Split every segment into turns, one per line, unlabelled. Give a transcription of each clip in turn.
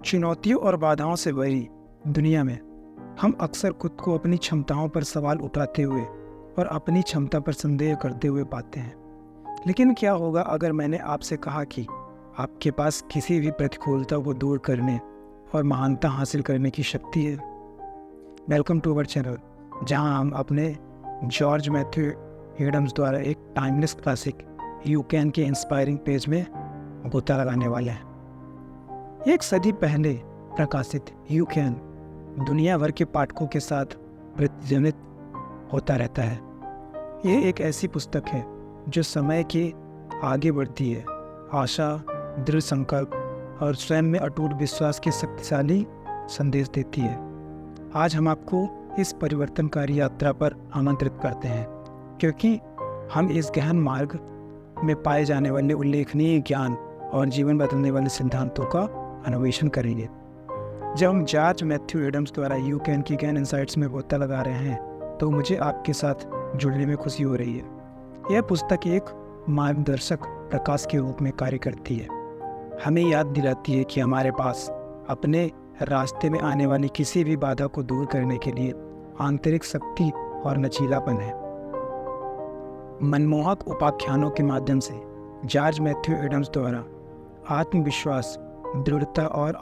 चुनौतियों और बाधाओं से भरी दुनिया में हम अक्सर खुद को अपनी क्षमताओं पर सवाल उठाते हुए और अपनी क्षमता पर संदेह करते हुए पाते हैं। लेकिन क्या होगा अगर मैंने आपसे कहा कि आपके पास किसी भी प्रतिकूलता को दूर करने और महानता हासिल करने की शक्ति है। वेलकम टू अवर चैनल, जहां हम अपने जॉर्ज मैथ्यू एडम्स द्वारा एक टाइमलेस क्लासिक यू कैन के इंस्पायरिंग पेज में गोता लगाने वाले हैं। एक सदी पहले प्रकाशित यू कैन दुनिया भर के पाठकों के साथ प्रतिध्वनित होता रहता है। यह एक ऐसी पुस्तक है जो समय के आगे बढ़ती है, आशा, दृढ़ संकल्प और स्वयं में अटूट विश्वास के शक्तिशाली संदेश देती है। आज हम आपको इस परिवर्तनकारी यात्रा पर आमंत्रित करते हैं, क्योंकि हम इस गहन मार्ग में पाए जाने वाले उल्लेखनीय ज्ञान और जीवन बदलने वाले सिद्धांतों का अन्वेषण करेंगे। जब हम जॉर्ज मैथ्यू एडम्स द्वारा यू कैन की गहन इनसाइट्स में गोता लगा रहे हैं, तो मुझे आपके साथ जुड़ने में खुशी हो रही है। यह पुस्तक एक मार्गदर्शक प्रकाश के रूप में कार्य करती है, हमें याद दिलाती है कि हमारे पास अपने रास्ते में आने वाली किसी भी बाधा को दूर करने के लिए आंतरिक शक्ति और लचीलापन है। मनमोहक उपाख्यानों के माध्यम से जॉर्ज मैथ्यू एडम्स द्वारा आत्मविश्वास, दृढ़ता और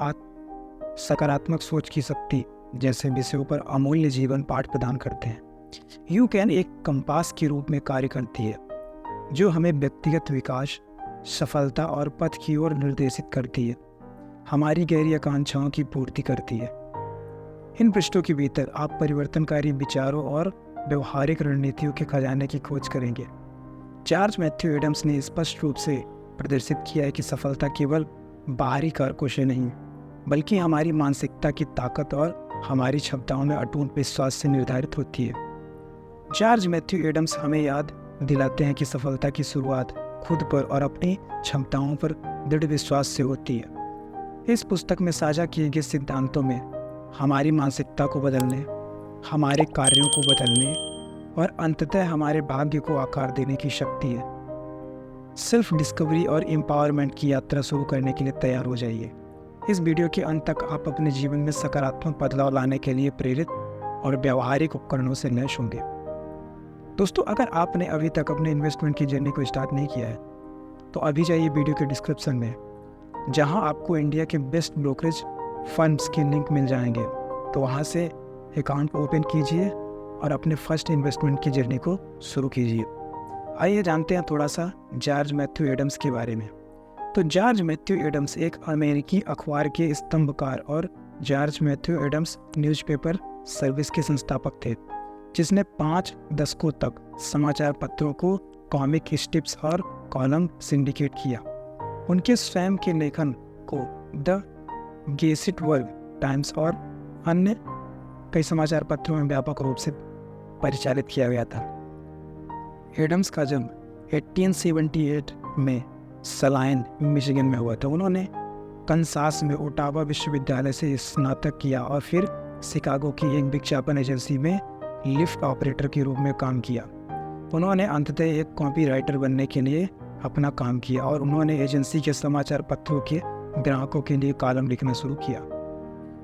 सकारात्मक सोच की शक्ति जैसे विषयों पर अमूल्य जीवन पाठ प्रदान करते हैं। यू कैन एक कंपास के रूप में कार्य करती है, जो हमें व्यक्तिगत विकास, सफलता और पथ की ओर निर्देशित करती है, हमारी गहरी आकांक्षाओं की पूर्ति करती है। इन पृष्ठों के भीतर आप परिवर्तनकारी विचारों और व्यवहारिक रणनीतियों के खजाने की खोज करेंगे। जॉर्ज मैथ्यू एडम्स ने स्पष्ट रूप से प्रदर्शित किया है कि सफलता केवल बाहरी कारकों से नहीं, बल्कि हमारी मानसिकता की ताकत और हमारी क्षमताओं में अटूट विश्वास से निर्धारित होती है। जॉर्ज मैथ्यू एडम्स हमें याद दिलाते हैं कि सफलता की शुरुआत खुद पर और अपनी क्षमताओं पर दृढ़ विश्वास से होती है। इस पुस्तक में साझा किए गए सिद्धांतों में हमारी मानसिकता को बदलने, हमारे कार्यों को बदलने और अंततः हमारे भाग्य को आकार देने की शक्ति है। सेल्फ डिस्कवरी और एम्पावरमेंट की यात्रा शुरू करने के लिए तैयार हो जाइए। इस वीडियो के अंत तक आप अपने जीवन में सकारात्मक बदलाव लाने के लिए प्रेरित और व्यवहारिक उपकरणों से लैस होंगे। दोस्तों, अगर आपने अभी तक अपने इन्वेस्टमेंट की जर्नी को स्टार्ट नहीं किया है, तो अभी जाइए वीडियो के डिस्क्रिप्शन में, जहां आपको इंडिया के बेस्ट ब्रोकरेज फंड्स के लिंक मिल जाएंगे। तो वहां से अकाउंट ओपन कीजिए और अपने फर्स्ट इन्वेस्टमेंट की जर्नी को शुरू कीजिए। आइए जानते हैं थोड़ा सा जॉर्ज मैथ्यू एडम्स के बारे में। तो जॉर्ज मैथ्यू एडम्स एक अमेरिकी अखबार के स्तंभकार और George Matthew Adams newspaper service के संस्थापक थे, जिसने 5 दशकों तक समाचार पत्रों को कॉमिक स्ट्रिप्स और कॉलम सिंडिकेट किया। उनके स्वयं के लेखन को द गेसिट वर्ल्ड टाइम्स और अन्य कई समाचार पत्रों में व्यापक रूप से परिचालित किया गया था। एडम्स का जन्म 1878 में सलाइन, मिशिगन में हुआ था। उन्होंने कनसास में ओटावा विश्वविद्यालय से स्नातक किया और फिर शिकागो की एक विज्ञापन एजेंसी में लिफ्ट ऑपरेटर के रूप में काम किया। उन्होंने अंततः एक कॉपीराइटर बनने के लिए अपना काम किया और उन्होंने एजेंसी के समाचार पत्रों के ग्राहकों के लिए कॉलम लिखना शुरू किया।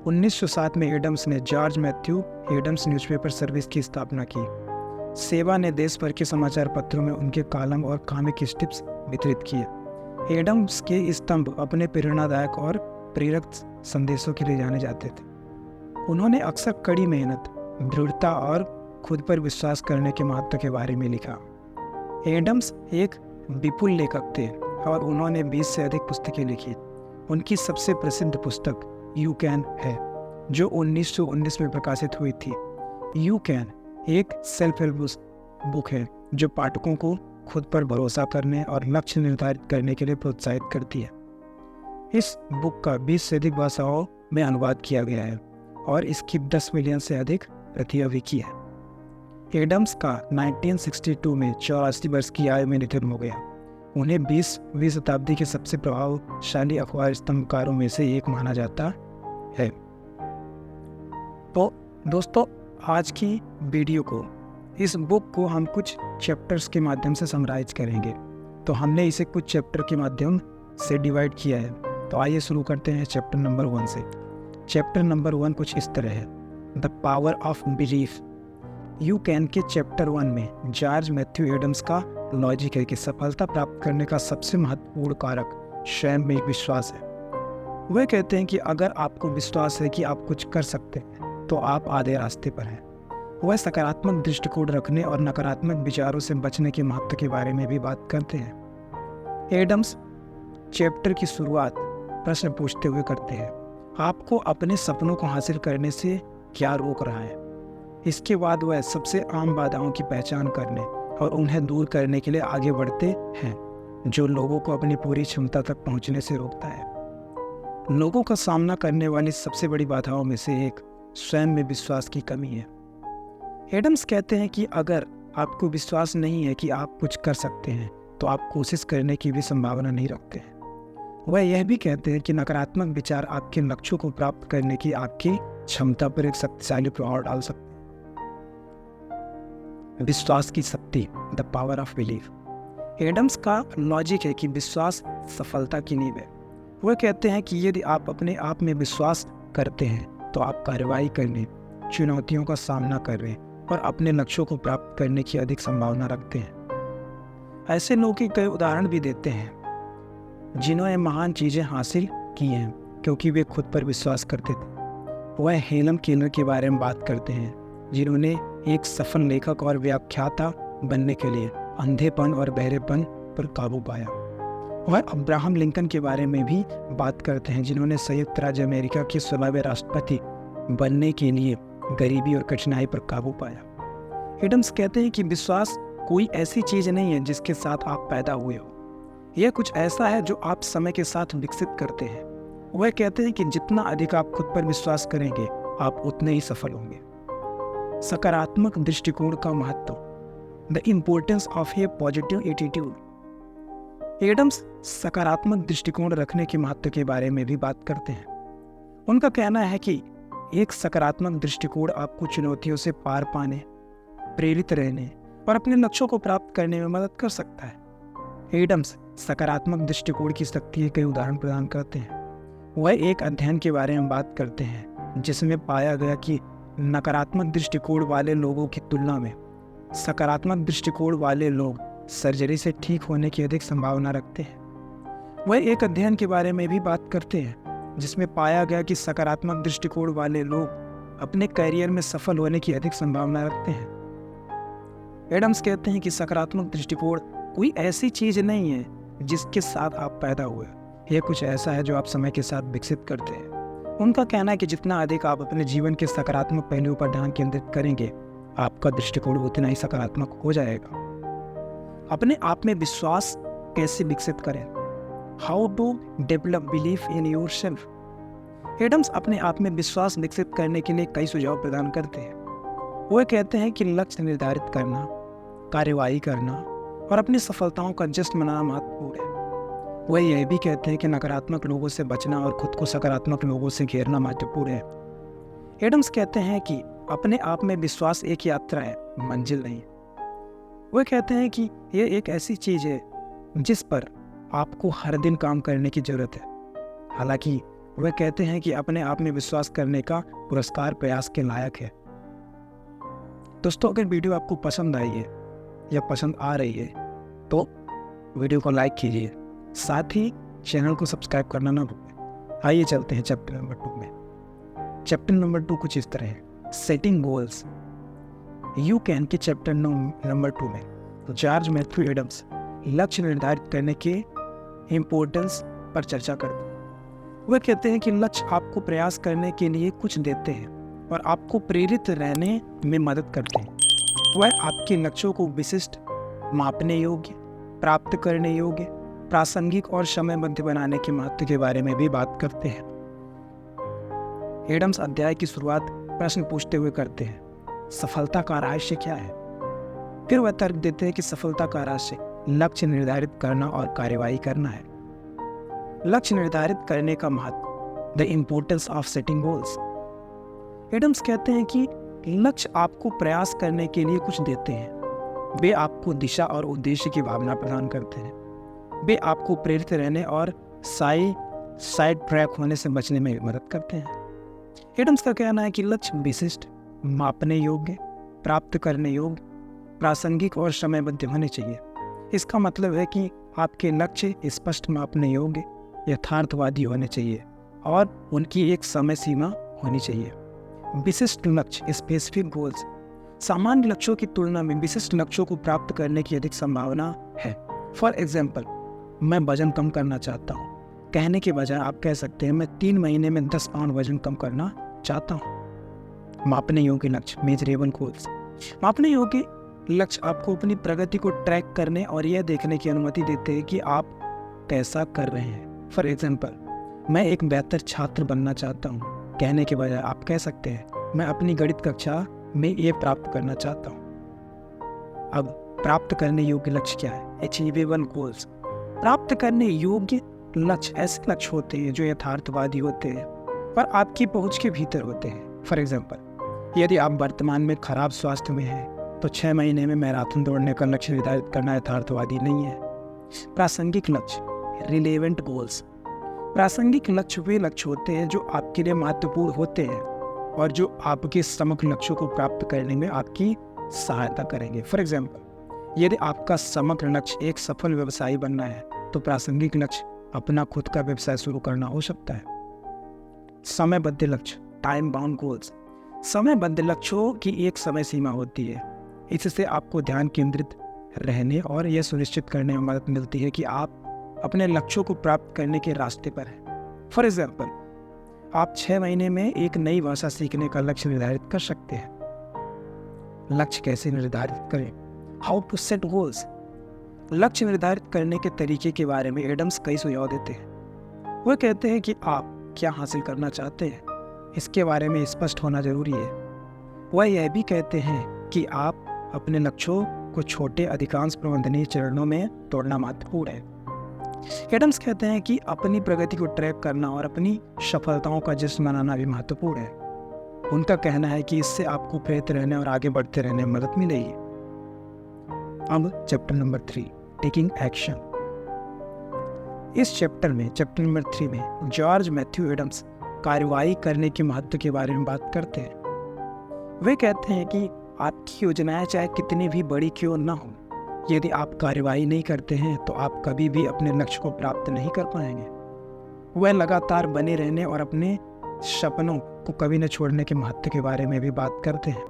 1907 में एडम्स ने George Matthew Adams newspaper service की स्थापना की। सेवा ने देश भर के समाचार पत्रों में उनके कॉलम और कॉमिक स्ट्रिप्स वितरित किए। एडम्स के स्तंभ अपने प्रेरणादायक और प्रेरक संदेशों के लिए जाने जाते थे। उन्होंने अक्सर कड़ी मेहनत, दृढ़ता और खुद पर विश्वास करने के महत्व के बारे में लिखा। एडम्स एक विपुल लेखक थे और उन्होंने 20 से अधिक पुस्तकें लिखी। उनकी सबसे प्रसिद्ध पुस्तक यू कैन है, जो 1919 में प्रकाशित हुई थी। यू कैन एक सेल्फ हेल्प बुक है जो पाठकों को खुद पर भरोसा करने और लक्ष्य निर्धारित करने के लिए प्रोत्साहित करती है। इस बुक का 20 से अधिक भाषाओं में अनुवाद किया गया है और इसकी 10 मिलियन से अधिक प्रतियां बिकी है। एडम्स का 1962 में 84 वर्ष की आयु में निधन हो गया। उन्हें 20वीं शताब्दी के सबसे प्रभावशाली अखबार स्तंभकारों में से एक माना जाता है। तो दोस्तों, आज की वीडियो को, इस बुक को हम कुछ चैप्टर्स के माध्यम से समराइज करेंगे। तो हमने इसे कुछ चैप्टर के माध्यम से डिवाइड किया है। तो आइए शुरू करते हैं चैप्टर नंबर 1 से। चैप्टर नंबर 1 कुछ इस तरह है, the power of belief. You can के चैप्टर 1 में जॉर्ज मैथ्यू एडम्स का लॉजिक है कि सफलता प्राप्त करने का सबसे महत्वपूर्ण कारक स्वयं में विश्वास है। वह कहते हैं कि अगर आपको विश्वास है कि आप कुछ कर सकते हैं तो आप आधे रास्ते पर हैं। वह सकारात्मक दृष्टिकोण रखने और नकारात्मक विचारों से बचने के महत्व के बारे में भी बात करते हैं। एडम्स चैप्टर की शुरुआत प्रश्न पूछते हुए करते हैं, आपको अपने सपनों को हासिल करने से क्या रोक रहा है। इसके बाद वह सबसे आम बाधाओं की पहचान करने और उन्हें दूर करने के लिए आगे बढ़ते हैं, जो लोगों को अपनी पूरी क्षमता तक पहुंचने से रोकता है। लोगों का सामना करने वाली सबसे बड़ी बाधाओं में से एक स्वयं में विश्वास की कमी है। एडम्स कहते हैं कि अगर आपको विश्वास नहीं है कि आप कुछ कर सकते हैं तो आप कोशिश करने की भी संभावना नहीं रखते हैं। वह यह भी कहते हैं कि नकारात्मक विचार आपके लक्ष्यों को प्राप्त करने की आपकी क्षमता पर एक शक्तिशाली प्रभाव डाल सकते हैं। विश्वास की शक्ति, the power of belief. Adams का लॉजिक है कि विश्वास सफलता की नींव है। वह कहते हैं कि यदि आप अपने आप में विश्वास करते हैं तो आप कार्रवाई करने, चुनौतियों का सामना करने और अपने लक्ष्यों को प्राप्त करने की अधिक संभावना रखते हैं। ऐसे लोगों के कई उदाहरण भी देते हैं जिन्होंने महान चीज़ें हासिल की हैं क्योंकि वे खुद पर विश्वास करते थे। वह हेलन केलर के बारे में बात करते हैं जिन्होंने एक सफल लेखक और व्याख्याता बनने के लिए अंधेपन और बहरेपन पर काबू पाया। वह अब्राहम लिंकन के बारे में भी बात करते हैं जिन्होंने संयुक्त राज्य अमेरिका के 16वें राष्ट्रपति बनने के लिए गरीबी और कठिनाई पर काबू पाया। एडम्स कहते हैं कि विश्वास कोई ऐसी चीज़ नहीं है जिसके साथ आप पैदा हुए हो, यह कुछ ऐसा है जो आप समय के साथ विकसित करते हैं। वह कहते हैं कि जितना अधिक आप खुद पर विश्वास करेंगे आप उतने ही सफल होंगे। सकारात्मक दृष्टिकोण का महत्व, the importance of a positive attitude. Adams सकारात्मक दृष्टिकोण रखने के महत्व के बारे में भी बात करते हैं। उनका कहना है कि एक सकारात्मक दृष्टिकोण आपको चुनौतियों से पार पाने, प्रेरित रहने और अपने लक्ष्यों को प्राप्त करने में मदद कर सकता है। एडम्स सकारात्मक दृष्टिकोण की शक्ति के कई उदाहरण प्रदान करते हैं। वह एक अध्ययन के बारे में बात करते हैं जिसमें पाया गया कि नकारात्मक दृष्टिकोण वाले लोगों की तुलना में सकारात्मक दृष्टिकोण वाले लोग सर्जरी से ठीक होने की अधिक संभावना रखते हैं। वह एक अध्ययन के बारे में भी बात करते हैं जिसमें पाया गया कि सकारात्मक दृष्टिकोण वाले लोग अपने करियर में सफल होने की अधिक संभावना रखते हैं। एडम्स कहते हैं कि सकारात्मक दृष्टिकोण कोई ऐसी चीज नहीं है जिसके साथ आप पैदा हुए, यह कुछ ऐसा है जो आप समय के साथ विकसित करते हैं। उनका कहना है कि जितना अधिक आप अपने जीवन के सकारात्मक पहलुओं पर ध्यान केंद्रित करेंगे, आपका दृष्टिकोण उतना ही सकारात्मक हो जाएगा। अपने आप में विश्वास कैसे विकसित करें? How to develop belief in yourself. Adams अपने आप में विश्वास विकसित करने के लिए कई सुझाव प्रदान करते हैं। वह कहते हैं कि लक्ष्य निर्धारित करना, कार्यवाही करना और अपनी सफलताओं का जश्न मनाना महत्वपूर्ण है। वह यह भी कहते हैं कि नकारात्मक लोगों से बचना और खुद को सकारात्मक लोगों से घेरना महत्वपूर्ण है। एडम्स कहते हैं कि अपने आप में विश्वास एक यात्रा है, मंजिल नहीं। वह कहते हैं कि यह एक ऐसी चीज है जिस पर आपको हर दिन काम करने की जरूरत है। हालांकि वह कहते हैं कि अपने आप में विश्वास करने का पुरस्कार प्रयास के लायक है। दोस्तों, अगर वीडियो आपको पसंद आई है या पसंद आ रही है तो वीडियो को लाइक कीजिए, साथ ही चैनल को सब्सक्राइब करना ना भूलें। आइए चलते हैं चैप्टर नंबर 2 में। चैप्टर नंबर 2 कुछ इस तरह है, सेटिंग गोल्स। यू कैन के चैप्टर नंबर 2 में जॉर्ज मैथ्यू एडम्स लक्ष्य निर्धारित करने के इम्पोर्टेंस पर चर्चा करते हैं। वह कहते हैं कि लक्ष्य आपको प्रयास करने के लिए कुछ देते हैं और आपको प्रेरित रहने में मदद करते हैं। वह आपके लक्ष्यों को विशिष्ट, मापने योग्य, प्राप्त करने योग्य, प्रासंगिक और समयबद्ध बनाने के महत्व के बारे में भी बात करते हैं। एडम्स अध्याय की शुरुआत प्रश्न पूछते हुए करते हैं, सफलता का रहस्य क्या है? फिर वह तर्क देते हैं कि सफलता का रहस्य लक्ष्य निर्धारित करना और कार्यवाही करना है। लक्ष्य निर्धारित करने का महत्व, the importance of setting goals. Adams कहते हैं कि लक्ष्य आपको प्रयास करने के लिए कुछ देते हैं। वे आपको दिशा और उद्देश्य की भावना प्रदान करते हैं। वे आपको प्रेरित रहने और साई साइड ट्रैक होने से बचने में भी मदद करते हैं। एडम्स का कहना है कि लक्ष्य विशिष्ट, मापने योग्य, प्राप्त करने योग्य, प्रासंगिक और समयबद्ध होने चाहिए। इसका मतलब है कि आपके लक्ष्य स्पष्ट, मापने योग्य, यथार्थवादी होने चाहिए और उनकी एक समय सीमा होनी चाहिए। विशिष्ट लक्ष्य, स्पेसिफिक गोल्स, सामान्य लक्ष्यों की तुलना में विशिष्ट लक्ष्यों को प्राप्त करने की अधिक संभावना है। फॉर एग्जाम्पल, मैं वजन कम करना चाहता हूँ कहने के बजाय आप कह सकते हैं मैं 3 महीने में 10 पाउंड वजन कम करना चाहता हूँ। मापने योग्य लक्ष्य, मेजरेबल गोल्स, मापने योग्य लक्ष्य आपको अपनी प्रगति को ट्रैक करने और यह देखने की अनुमति देते हैं कि आप कैसा कर रहे हैं। फॉर एग्जाम्पल, मैं एक बेहतर छात्र बनना चाहता हूँ कहने के बजाय आप कह सकते हैं मैं अपनी गणित कक्षा में ये प्राप्त करना चाहता हूँ। अब प्राप्त करने योग्य लक्ष्य क्या है? अचीवेबल गोल्स, प्राप्त करने योग्य लक्ष्य ऐसे लक्ष्य होते हैं जो यथार्थवादी होते हैं पर आपकी पहुंच के भीतर होते हैं। फॉर एग्जाम्पल, यदि आप वर्तमान में खराब स्वास्थ्य में हैं तो 6 महीने में मैराथन दौड़ने का लक्ष्य निर्धारित करना यथार्थवादी नहीं है। प्रासंगिक लक्ष्य, रिलेवेंट गोल्स, प्रासंगिक लक्ष्य वे लक्ष्य होते हैं जो आपके लिए महत्वपूर्ण होते हैं और जो आपके समग्र लक्ष्यों को प्राप्त करने में आपकी सहायता करेंगे। फॉर एग्जाम्पल, यदि आपका समग्र लक्ष्य एक सफल व्यवसायी बनना है तो प्रासंगिक लक्ष्य अपना खुद का व्यवसाय शुरू करना हो सकता है। समयबद्ध लक्ष्य, टाइम बाउंड गोल्स, समयबद्ध लक्ष्यों की एक समय सीमा होती है। इससे आपको ध्यान केंद्रित रहने और यह सुनिश्चित करने में मदद मिलती है कि आप अपने लक्ष्यों को प्राप्त करने के रास्ते पर हैं। फॉर एग्जाम्पल, आप 6 महीने में एक नई भाषा सीखने का लक्ष्य निर्धारित कर सकते हैं। लक्ष्य कैसे निर्धारित करें? हाउ टू सेट गोल्स, लक्ष्य निर्धारित करने के तरीके के बारे में एडम्स कई सुझाव देते हैं। वह कहते हैं कि आप क्या हासिल करना चाहते हैं इसके बारे में स्पष्ट होना जरूरी है। वह यह भी कहते हैं कि आप अपने लक्ष्यों को छोटे, अधिकांश प्रबंधनीय चरणों में तोड़ना महत्वपूर्ण है। एडम्स कहते हैं कि अपनी प्रगति को ट्रैक करना और अपनी सफलताओं का जश्न मनाना भी महत्वपूर्ण है। उनका कहना है कि इससे आपको प्रेरित रहने और आगे बढ़ते रहने में मदद मिलेगी। अब चैप्टर नंबर 3, टेकिंग एक्शन। इस चैप्टर नंबर 3 में जॉर्ज मैथ्यू एडम्स कार्रवाई करने के महत्व के बारे में बात करते हैं। वे कहते हैं कि आपकी योजनाएं चाहे कितनी भी बड़ी क्यों न हो, यदि आप कार्रवाई नहीं करते हैं तो आप कभी भी अपने लक्ष्य को प्राप्त नहीं कर पाएंगे। वह लगातार बने रहने और अपने सपनों को कभी न छोड़ने के महत्व के बारे में भी बात करते हैं।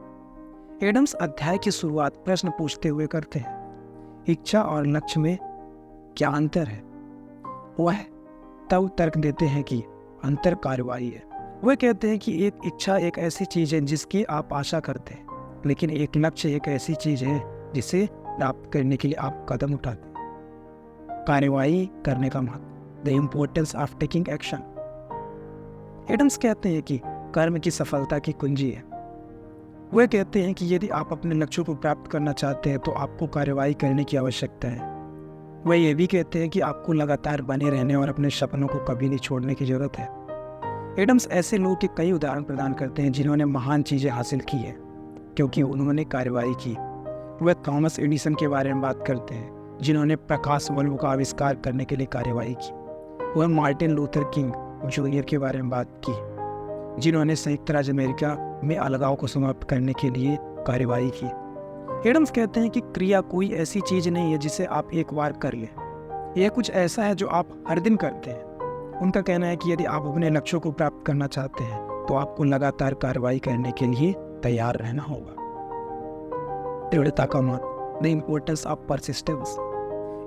एडम्स अध्याय की शुरुआत प्रश्न पूछते हुए करते हैं, इच्छा और लक्ष्य में क्या अंतर है? वह तब तर्क देते हैं कि अंतर कार्रवाई है। वह कहते हैं कि एक इच्छा एक ऐसी चीज है जिसकी आप आशा करते हैं, लेकिन एक लक्ष्य एक ऐसी चीज है जिसे प्राप्त करने के लिए आप कदम उठाते हैं। कार्रवाई करने का महत्व, the importance of taking action. Adams कहते हैं कि कर्म की सफलता की कुंजी है। वह कहते हैं कि यदि आप अपने लक्ष्यों को प्राप्त करना चाहते हैं तो आपको कार्रवाई करने की आवश्यकता है। वह यह भी कहते हैं कि आपको लगातार बने रहने और अपने सपनों को कभी नहीं छोड़ने की जरूरत है। एडम्स ऐसे लोगों के कई उदाहरण प्रदान करते हैं जिन्होंने महान चीजें हासिल की है क्योंकि उन्होंने कार्रवाई की। वह थॉमस एडिसन के बारे में बात करते हैं जिन्होंने प्रकाश बल्ब का आविष्कार करने के लिए कार्रवाई की। वह मार्टिन लूथर किंग जूनियर के बारे में बात की जिन्होंने संयुक्त राज्य अमेरिका में अलगाव को समाप्त करने के लिए कार्रवाई की। एडम्स कहते हैं कि क्रिया कोई ऐसी चीज नहीं है जिसे आप एक बार कर लें, यह कुछ ऐसा है जो आप हर दिन करते हैं। उनका कहना है कि यदि आप अपने लक्ष्यों को प्राप्त करना चाहते हैं तो आपको लगातार कार्रवाई करने के लिए तैयार रहना होगा। दृढ़ता का महत्व, the importance of persistence.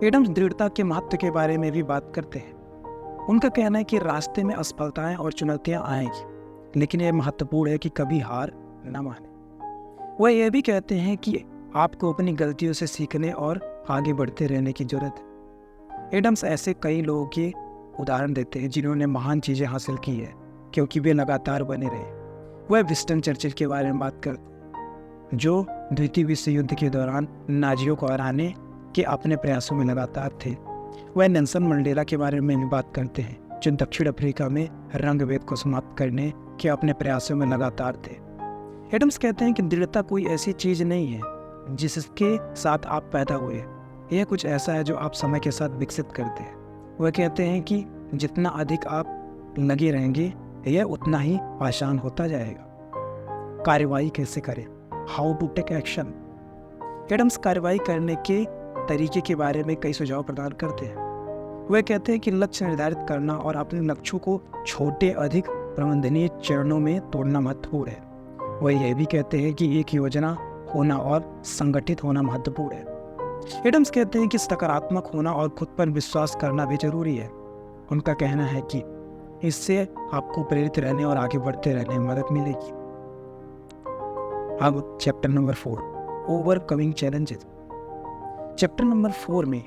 Adams दृढ़ता के महत्व के बारे में भी बात करते हैं। उनका कहना है कि रास्ते में असफलताएं और चुनौतियां आएंगी, लेकिन यह महत्वपूर्ण है कि कभी हार न माने। वह यह भी कहते हैं कि आपको अपनी गलतियों से सीखने और आगे बढ़ते रहने की जरूरत है। एडम्स ऐसे कई लोगों के उदाहरण देते हैं जिन्होंने महान चीजें हासिल की है क्योंकि वे लगातार बने रहे। वह विंस्टन चर्चिल के बारे में बात करते हैं जो द्वितीय विश्व युद्ध के दौरान नाजियों को हराने के अपने प्रयासों में लगातार थे। वह नेल्सन मंडेला के बारे में भी बात करते हैं जो दक्षिण अफ्रीका में रंग भेद को समाप्त करने के अपने प्रयासों में लगातार थे। एडम्स कहते हैं कि दृढ़ता कोई ऐसी चीज नहीं है जिसके साथ आप पैदा हुए, यह कुछ ऐसा है जो आप समय के साथ विकसित करते हैं। वह कहते हैं कि जितना अधिक आप लगे रहेंगे यह उतना ही आसान होता जाएगा। कार्रवाई कैसे करें? How to take action. Adams कार्रवाई करने के तरीके के बारे में कई सुझाव प्रदान करते हैं। वे कहते हैं कि लक्ष्य निर्धारित करना और अपने लक्ष्यों को छोटे अधिक प्रबंधनीय चरणों में तोड़ना महत्वपूर्ण है। वह यह भी कहते हैं कि एक योजना होना और संगठित होना महत्वपूर्ण है। एडम्स कहते हैं कि सकारात्मक होना और खुद पर विश्वास करना भी जरूरी है। उनका कहना है कि इससे आपको प्रेरित रहने और आगे बढ़ते रहने में मदद मिलेगी। अब chapter number 4, overcoming challenges. Chapter number 4 में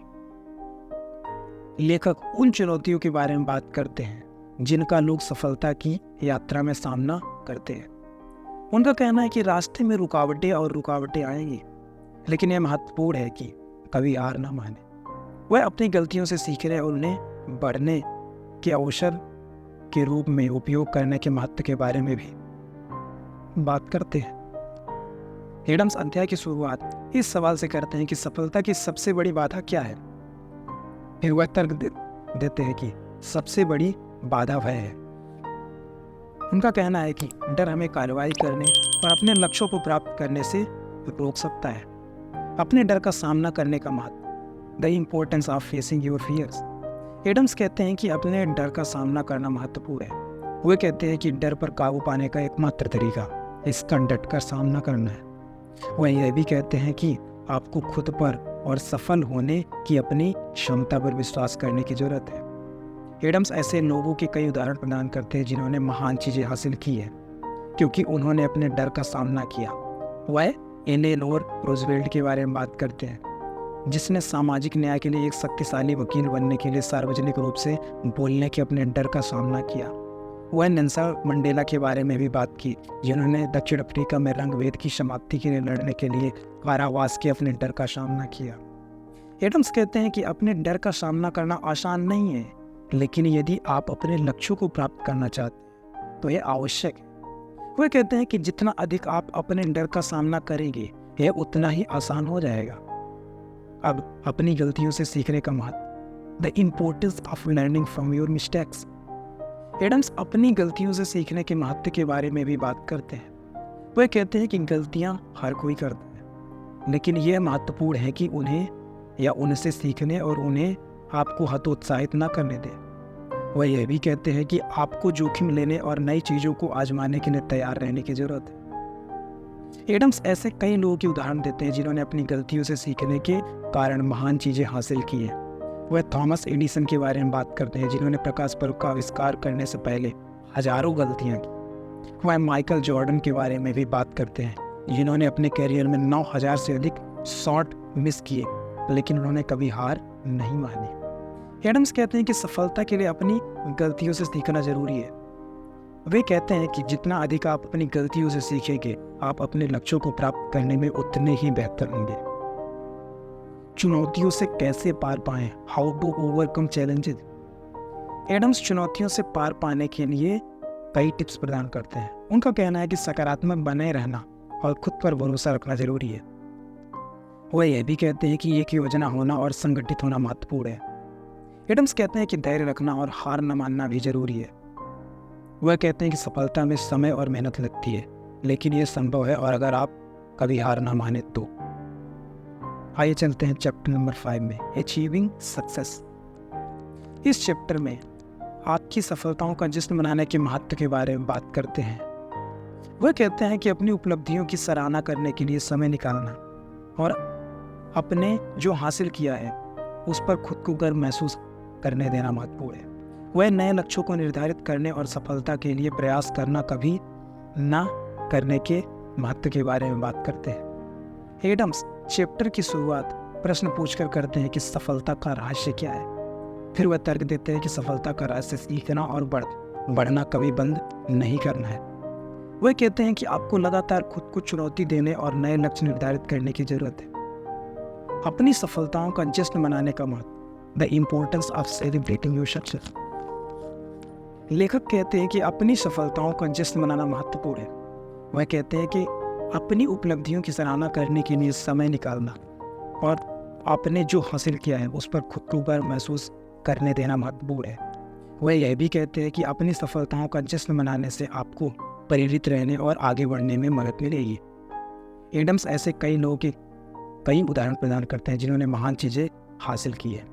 लेखक उन चुनौतियों के बारे में बात करते हैं जिनका लोग सफलता की यात्रा में सामना करते हैं। उनका कहना है कि रास्ते में रुकावटें आएंगी, लेकिन यह महत्वपूर्ण है कि कभी हार ना माने। वह अपनी गलतियों से सीखने और उन्हें बढ़ने के अवसर के रूप में उपयोग करने के महत्व के बारे में भी बात करते हैं। एडम्स अध्याय की शुरुआत इस सवाल से करते हैं कि सफलता की सबसे बड़ी बाधा क्या है। फिर वह तर्क देते हैं कि सबसे बड़ी बाधा भय है। उनका कहना है कि डर हमें कार्रवाई करने और अपने लक्ष्यों को प्राप्त करने से रोक सकता है। अपने डर का सामना करने का महत्व, the importance of facing your fears. Adams कहते हैं कि अपने डर का सामना करना महत्वपूर्ण है। वे कहते हैं कि डर पर काबू पाने का एकमात्र तरीका इसका डटकर सामना करना है। वह यह भी कहते हैं कि आपको खुद पर और सफल होने की अपनी क्षमता पर विश्वास करने की जरूरत है। एडम्स ऐसे लोगों के कई उदाहरण प्रदान करते हैं जिन्होंने महान चीजें हासिल की हैं क्योंकि उन्होंने अपने डर का सामना किया। वह एलेनोर रूजवेल्ट के बारे में बात करते हैं जिसने सामाजिक न्याय के लिए एक शक्तिशाली वकील बनने के लिए सार्वजनिक रूप से बोलने के अपने डर का सामना किया। वह नेल्सन मंडेला के बारे में भी बात की जिन्होंने दक्षिण अफ्रीका में रंगभेद की समाप्ति के लिए लड़ने के लिए कारावास के अपने डर का सामना किया। एडम्स कहते हैं कि अपने डर का सामना करना आसान नहीं है, लेकिन यदि आप अपने लक्ष्यों को प्राप्त करना चाहते हैं तो यह आवश्यक है। वे कहते हैं कि जितना अधिक आप अपने डर का सामना करेंगे यह उतना ही आसान हो जाएगा। अब अपनी गलतियों से सीखने का महत्व, the importance of learning from your mistakes. Adams अपनी गलतियों से सीखने के महत्व के बारे में भी बात करते हैं। वे कहते हैं कि गलतियां हर कोई करता है, लेकिन यह महत्वपूर्ण है कि उन्हें या उनसे सीखने और उन्हें आपको हतोत्साहित न करने दें। वह यह भी कहते हैं कि आपको जोखिम लेने और नई चीज़ों को आजमाने के लिए तैयार रहने की जरूरत है। एडम्स ऐसे कई लोगों के उदाहरण देते हैं जिन्होंने अपनी गलतियों से सीखने के कारण महान चीज़ें हासिल की हैं। वह थॉमस एडिसन के बारे में बात करते हैं जिन्होंने प्रकाश बल्ब का आविष्कार करने से पहले हजारों गलतियां की। वह माइकल जॉर्डन के बारे में भी बात करते हैं जिन्होंने अपने करियर में 9000 से अधिक शॉट मिस किए, लेकिन उन्होंने कभी हार नहीं मानी। एडम्स कहते हैं कि सफलता के लिए अपनी गलतियों से सीखना जरूरी है। वे कहते हैं कि जितना अधिक आप अपनी गलतियों से सीखेंगे, आप अपने लक्ष्यों को प्राप्त करने में उतने ही बेहतर होंगे। चुनौतियों से कैसे पार पाएं, how to overcome challenges. Adams चुनौतियों से पार पाने के लिए कई टिप्स प्रदान करते हैं। उनका कहना है कि सकारात्मक बने रहना और खुद पर भरोसा रखना जरूरी है। वह यह भी कहते हैं कि एक योजना होना और संगठित होना महत्वपूर्ण है। एडम्स कहते हैं कि धैर्य रखना और हार न मानना भी जरूरी है। वह कहते हैं कि सफलता में समय और मेहनत लगती है, लेकिन यह संभव है और अगर आप कभी हार न माने तो। आइए चलते हैं चैप्टर नंबर 5 में, अचीविंग सक्सेस। इस चैप्टर में आपकी सफलताओं का जश्न मनाने के महत्व के बारे में बात करते हैं। वह कहते हैं कि अपनी उपलब्धियों की सराहना करने के लिए समय निकालना और अपने जो हासिल किया है उस पर खुद को गर्व महसूस करने देना महत्वपूर्ण है। वह नए लक्ष्यों को निर्धारित करने और सफलता के लिए प्रयास करना कभी ना करने के महत्व के बारे में बात करते हैं। एडम्स चैप्टर की शुरुआत प्रश्न पूछकर करते हैं कि सफलता का रहस्य क्या है। फिर वह तर्क देते हैं कि सफलता का रहस्य सीखना और बढ़ना कभी बंद नहीं करना है। वह कहते हैं कि आपको लगातार खुद को चुनौती देने और नए लक्ष्य निर्धारित करने की जरूरत है। अपनी सफलताओं का जश्न मनाने का महत्व, the importance of celebrating your success. लेखक कहते हैं कि अपनी सफलताओं का जश्न मनाना महत्वपूर्ण है। वह कहते हैं कि अपनी उपलब्धियों की सराहना करने के लिए समय निकालना और आपने जो हासिल किया है उस पर खुद को गर्व महसूस करने देना महत्वपूर्ण है। वह यह भी कहते हैं कि अपनी सफलताओं का जश्न मनाने से आपको प्रेरित रहने और आगे बढ़ने में मदद मिलेगी। एडम्स ऐसे कई लोगों के कई उदाहरण प्रदान करते हैं जिन्होंने महान चीज़ें हासिल की है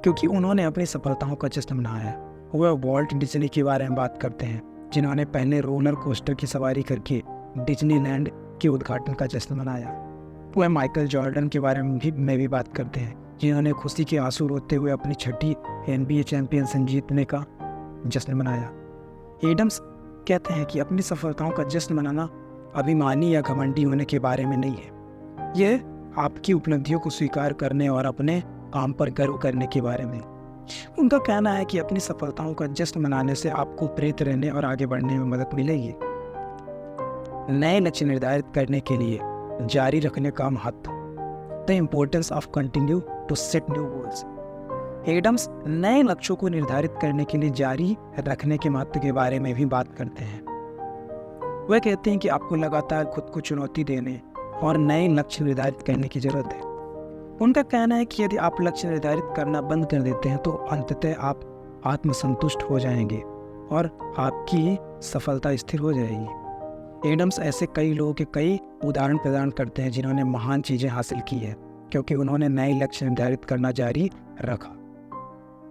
क्योंकि उन्होंने अपनी सफलताओं का जश्न मनाया है। वह वॉल्ट डिज्नी के बारे में बात करते हैं जिन्होंने पहले रोलर कोस्टर की सवारी करके डिज्नीलैंड के उद्घाटन का जश्न मनाया। वह माइकल जॉर्डन के बारे में भी बात करते हैं जिन्होंने खुशी के आंसू रोते हुए अपनी छठी NBA चैंपियनशिप जीतने का जश्न मनाया। एडम्स कहते हैं कि अपनी सफलताओं का जश्न मनाना अभिमानी या घमंडी होने के बारे में नहीं है, यह आपकी उपलब्धियों को स्वीकार करने और अपने काम पर गर्व करने के बारे में। उनका कहना है कि अपनी सफलताओं का जश्न मनाने से आपको प्रेरित रहने और आगे बढ़ने में मदद मिलेगी। नए लक्ष्य निर्धारित करने के लिए जारी रखने का महत्व, the importance of continue to set new goals. Adams नए लक्ष्यों को निर्धारित करने के लिए जारी रखने के महत्व के बारे में भी बात करते हैं। वह कहते हैं कि आपको लगातार खुद को चुनौती देने और नए लक्ष्य निर्धारित करने की जरूरत है। उनका कहना है कि यदि आप लक्ष्य निर्धारित करना बंद कर देते हैं तो अंततः आप आत्मसंतुष्ट हो जाएंगे और आपकी सफलता स्थिर हो जाएगी। एडम्स ऐसे कई लोगों के कई उदाहरण प्रदान करते हैं जिन्होंने महान चीज़ें हासिल की है क्योंकि उन्होंने नए लक्ष्य निर्धारित करना जारी रखा।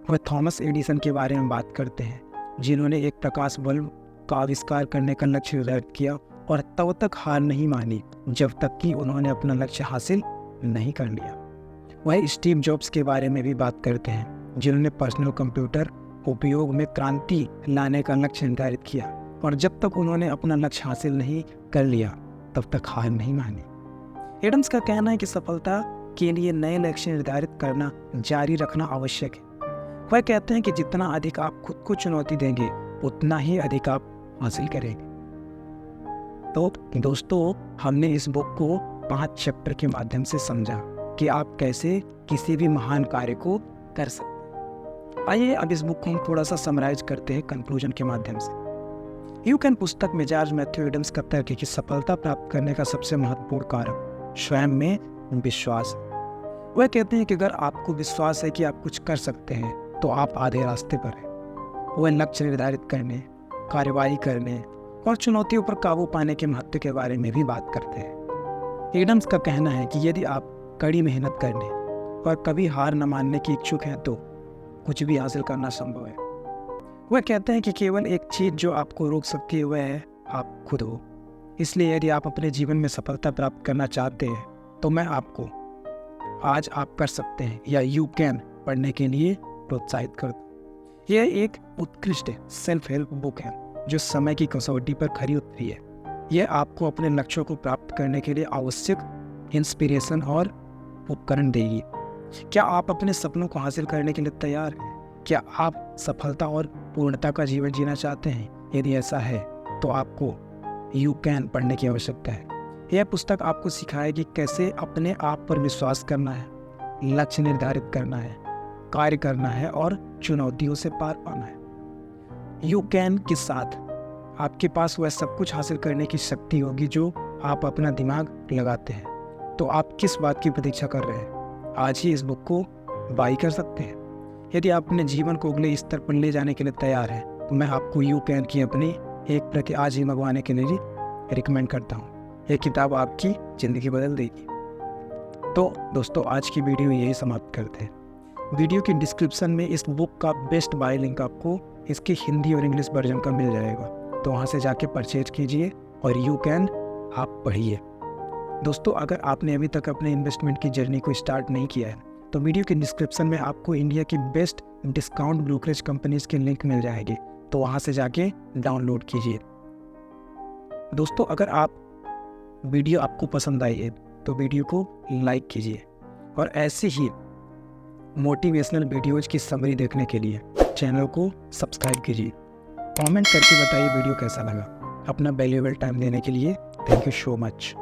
वह थॉमस एडिसन के बारे में बात करते हैं जिन्होंने एक प्रकाश बल्ब का आविष्कार करने का लक्ष्य निर्धारित किया और तब तक हार नहीं मानी जब तक कि उन्होंने अपना लक्ष्य हासिल नहीं कर लिया। वह स्टीव जॉब्स के बारे में भी बात करते हैं जिन्होंने पर्सनल कंप्यूटर उपयोग में क्रांति लाने का लक्ष्य निर्धारित किया और जब तक उन्होंने अपना लक्ष्य हासिल नहीं कर लिया तब तक हार नहीं मानी। एडम्स का कहना है कि सफलता के लिए नए लक्ष्य निर्धारित करना जारी रखना आवश्यक है। वह कहते हैं कि जितना अधिक आप खुद को चुनौती देंगे उतना ही अधिक आप हासिल करेंगे। तो दोस्तों, हमने इस बुक को 5 चैप्टर के माध्यम से समझा कि आप कैसे किसी भी महान कार्य को कर सकते हैं। आइए अब इस बुक को हम थोड़ा सा समराइज करते हैं कंक्लूजन के माध्यम से। यू कैन पुस्तक में जॉर्ज मैथ्यू एडम्स का तर्क है कि सफलता प्राप्त करने का सबसे महत्वपूर्ण कारक स्वयं में विश्वास है। वह कहते हैं कि अगर आपको विश्वास है कि आप कुछ कर सकते हैं तो आप आधे रास्ते पर हैं। वह लक्ष्य निर्धारित करने, कार्यवाही करने और चुनौतियों पर काबू पाने के महत्व के बारे में भी बात करते हैं। एडम्स का कहना है कि यदि आप कड़ी मेहनत करने और कभी हार न मानने की इच्छुक हैं तो कुछ भी हासिल करना संभव है। वह कहते हैं कि केवल एक चीज़ जो आपको रोक सकती है वह है आप खुद हो। इसलिए यदि आप अपने जीवन में सफलता प्राप्त करना चाहते हैं तो मैं आपको आज आप कर सकते हैं या यू कैन पढ़ने के लिए प्रोत्साहित करता हूँ। यह एक उत्कृष्ट सेल्फ हेल्प बुक है जो समय की कसौटी पर खरी उतरी है। यह आपको अपने लक्ष्यों को प्राप्त करने के लिए आवश्यक इंस्पिरेशन और उपकरण देगी। क्या आप अपने सपनों को हासिल करने के लिए तैयार हैं? क्या आप सफलता और पूर्णता का जीवन जीना चाहते हैं? यदि ऐसा है तो आपको यू कैन पढ़ने की आवश्यकता है। यह पुस्तक आपको सिखाएगी कैसे अपने आप पर विश्वास करना है, लक्ष्य निर्धारित करना है, कार्य करना है और चुनौतियों से पार पाना है। यू कैन के साथ आपके पास वह सब कुछ हासिल करने की शक्ति होगी जो आप अपना दिमाग लगाते हैं। तो आप किस बात की प्रतीक्षा कर रहे हैं? आज ही इस बुक को बाई कर सकते हैं। यदि आप अपने जीवन को अगले स्तर पर ले जाने के लिए तैयार हैं तो मैं आपको यू कैन की अपनी एक प्रति आज ही मंगवाने के लिए रिकमेंड करता हूँ। यह किताब आपकी ज़िंदगी बदल देगी। तो दोस्तों, आज की वीडियो यही समाप्त करते हैं। वीडियो की डिस्क्रिप्शन में इस बुक का बेस्ट बाय लिंक आपको इसके हिंदी और इंग्लिश वर्जन का मिल जाएगा, तो वहाँ से जाके परचेज कीजिए और यू कैन आप पढ़िए। दोस्तों, अगर आपने अभी तक अपने इन्वेस्टमेंट की जर्नी को स्टार्ट नहीं किया है तो वीडियो के डिस्क्रिप्शन में आपको इंडिया की बेस्ट डिस्काउंट ब्रोकरेज कंपनीज के लिंक मिल जाएंगे, तो वहाँ से जाके डाउनलोड कीजिए। दोस्तों, अगर आप वीडियो आपको पसंद आई है तो वीडियो को लाइक कीजिए और ऐसे ही मोटिवेशनल वीडियोज़ की समरी देखने के लिए चैनल को सब्सक्राइब कीजिए। कमेंट करके बताइए वीडियो कैसा लगा। अपना वैल्यूएबल टाइम देने के लिए थैंक यू सो मच।